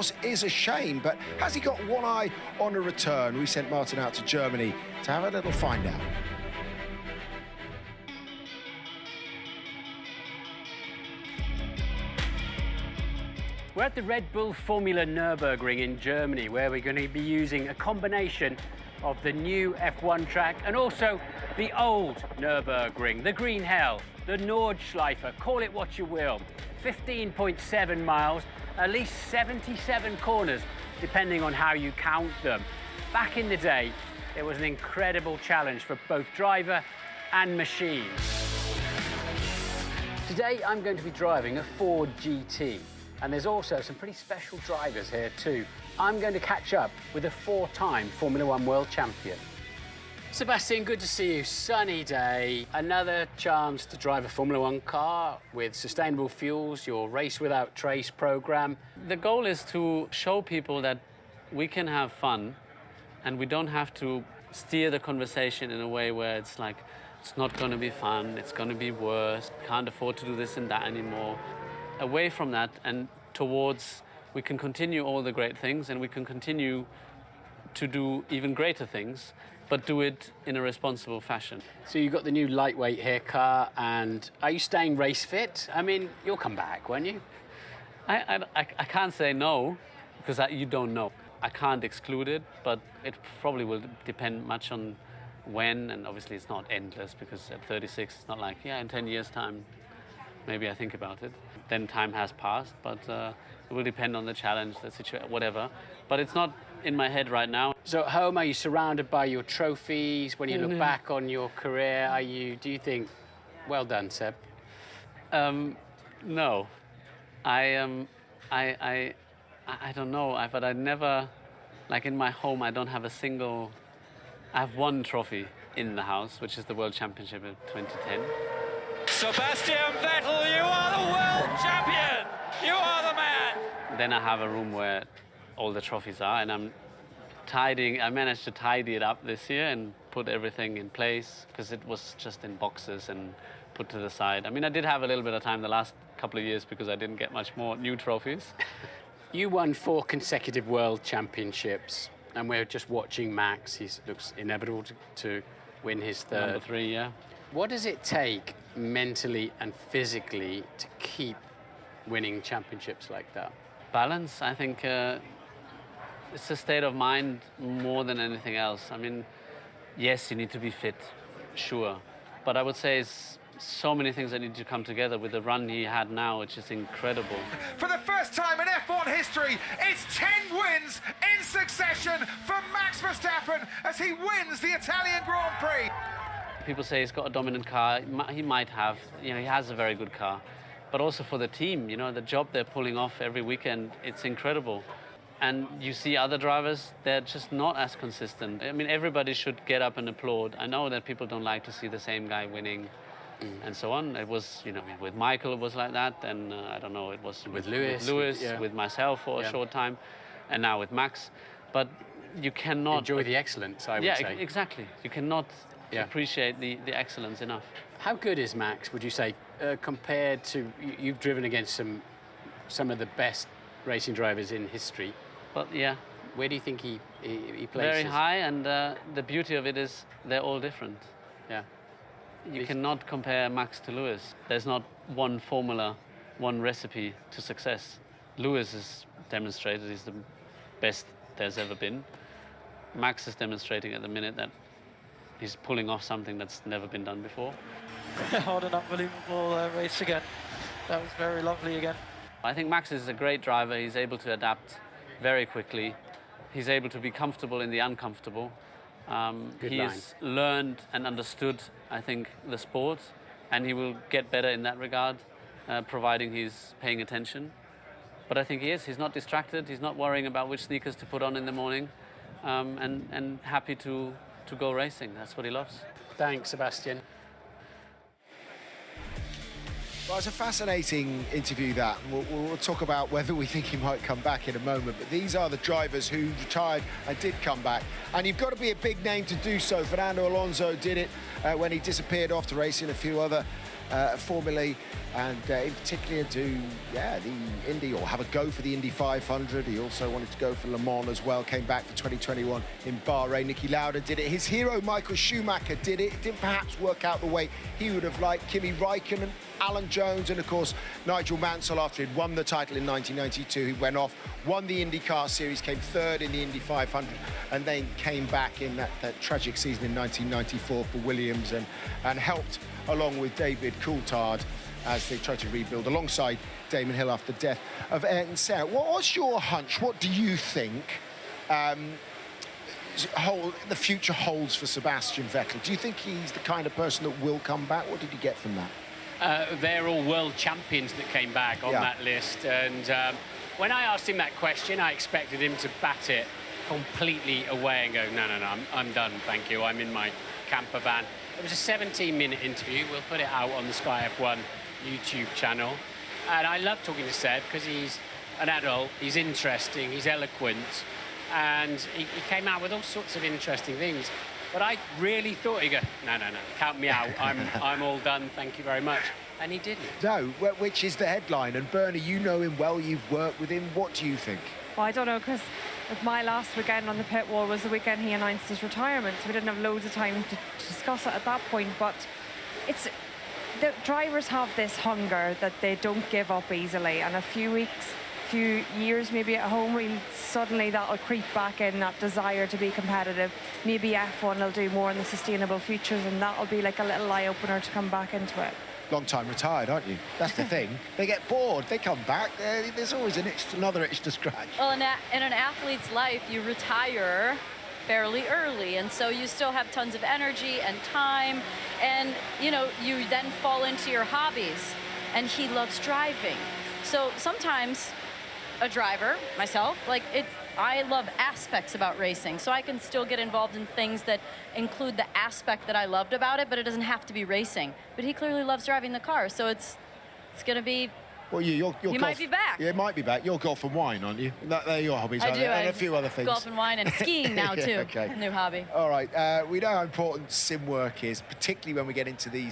course, is a shame, but has he got one eye on a return? We sent Martin out to Germany to have a little find out. We're at the Red Bull Formula Nürburgring in Germany, where we're going to be using a combination of the new F1 track and also the old Nürburgring, the Green Hell, the Nordschleife, call it what you will. 15.7 miles, at least 77 corners, depending on how you count them. Back in the day, it was an incredible challenge for both driver and machine. Today, I'm going to be driving a Ford GT. And there's also some pretty special drivers here too. I'm going to catch up with a four-time Formula One world champion. Sebastian, good to see you. Sunny day. Another chance to drive a Formula One car with sustainable fuels, your Race Without Trace program. The goal is to show people that we can have fun and we don't have to steer the conversation in a way where it's like, it's not going to be fun, it's going to be worse, can't afford to do this and that anymore. Away from that and towards we can continue all the great things and we can continue to do even greater things, but do it in a responsible fashion. So you've got the new lightweight here car, and are you staying race fit? I mean, you'll come back, won't you? I can't say no, because you don't know. I can't exclude it, but it probably will depend much on when, and obviously it's not endless, because at 36 it's not like, yeah, in 10 years' time, maybe I think about it. Then time has passed, but it will depend on the challenge, the situation, whatever. But it's not in my head right now. So at home, are you surrounded by your trophies? When you look back on your career, do you think, well done, Seb? No. I don't know, but I never, like in my home, I don't have a single, I have one trophy in the house, which is the World Championship in 2010. Sebastian Vettel, you are the world champion! You are the man! Then I have a room where all the trophies are, and I managed to tidy it up this year and put everything in place, because it was just in boxes and put to the side. I mean, I did have a little bit of time the last couple of years because I didn't get much more new trophies. You won 4 consecutive world championships, and we're just watching Max. He looks inevitable to win his third. Number 3, yeah. What does it take mentally and physically to keep winning championships like that? Balance, I think it's a state of mind more than anything else. I mean, yes, you need to be fit, sure. But I would say it's so many things that need to come together with the run he had now, which is incredible. For the first time in F1 history, it's 10 wins in succession for Max Verstappen as he wins the Italian Grand Prix. People say he's got a dominant car. He might have, he has a very good car. But also for the team, the job they're pulling off every weekend, it's incredible. And you see other drivers, they're just not as consistent. I mean, everybody should get up and applaud. I know that people don't like to see the same guy winning and so on. It was, with Michael it was like that, and I don't know, it was with Lewis, yeah. with myself for a short time, and now with Max. But you cannot... Enjoy the excellence, I would say. Yeah, exactly. You cannot appreciate the excellence enough. How good is Max, would you say, compared to... You've driven against some of the best racing drivers in history. But yeah. Where do you think he places? Very high, and the beauty of it is they're all different. Yeah. You cannot compare Max to Lewis. There's not one formula, one recipe to success. Lewis has demonstrated he's the best there's ever been. Max is demonstrating at the minute that he's pulling off something that's never been done before. What an unbelievable race again. That was very lovely again. I think Max is a great driver. He's able to adapt very quickly. He's able to be comfortable in the uncomfortable. He's learned and understood, I think, the sport, and he will get better in that regard, providing he's paying attention. But I think he is. He's not distracted. He's not worrying about which sneakers to put on in the morning, and happy to go racing. That's what he loves. Thanks, Sebastian. Well, it's a fascinating interview, that. We'll talk about whether we think he might come back in a moment, but these are the drivers who retired and did come back. And you've got to be a big name to do so. Fernando Alonso did it when he disappeared after racing a few other Formulae and in particular do, the Indy, or have a go for the Indy 500. He also wanted to go for Le Mans as well, came back for 2021 in Bahrain. Niki Lauda did it. His hero, Michael Schumacher, did it. It didn't perhaps work out the way he would have liked. Kimi Räikkönen, Alan Jones, and of course, Nigel Mansell, after he'd won the title in 1992, he went off, won the IndyCar Series, came third in the Indy 500, and then came back in that tragic season in 1994 for Williams and helped, along with David Coulthard, as they tried to rebuild alongside Damon Hill after the death of Ayrton Senna. What's your hunch? What do you think the future holds for Sebastian Vettel? Do you think he's the kind of person that will come back? What did you get from that? They're all world champions that came back on that list. And when I asked him that question, I expected him to bat it completely away and go, no, I'm done, thank you. I'm in my camper van. It was a 17-minute interview. We'll put it out on the Sky F1 YouTube channel. And I love talking to Seb because he's an adult, he's interesting, he's eloquent, and he came out with all sorts of interesting things. But I really thought he'd go, no, count me out. I'm all done, thank you very much. And he didn't. No, which is the headline. And Bernie, you know him well, you've worked with him. What do you think? Well, I don't know, because my last weekend on the pit wall was the weekend he announced his retirement, so we didn't have loads of time to discuss it at that point. But the drivers have this hunger that they don't give up easily, and a few years maybe at home, suddenly that'll creep back in, that desire to be competitive. Maybe F1 will do more in the sustainable futures, and that'll be like a little eye-opener to come back into it. Long time retired, aren't you? That's the thing. They get bored, they come back. There's always another itch to scratch. Well, in an athlete's life, you retire fairly early, and so you still have tons of energy and time, and you then fall into your hobbies. And he loves driving, so sometimes a driver, myself, I love aspects about racing, so I can still get involved in things that include the aspect that I loved about it, but it doesn't have to be racing. But he clearly loves driving the car, so it's going to be. Well, you might be back. Yeah, it might be back. You're golf and wine, aren't you? They're your hobbies, aren't they? And a few other things. Golf and wine and skiing now, too. Okay. A new hobby. All right. We know how important sim work is, particularly when we get into these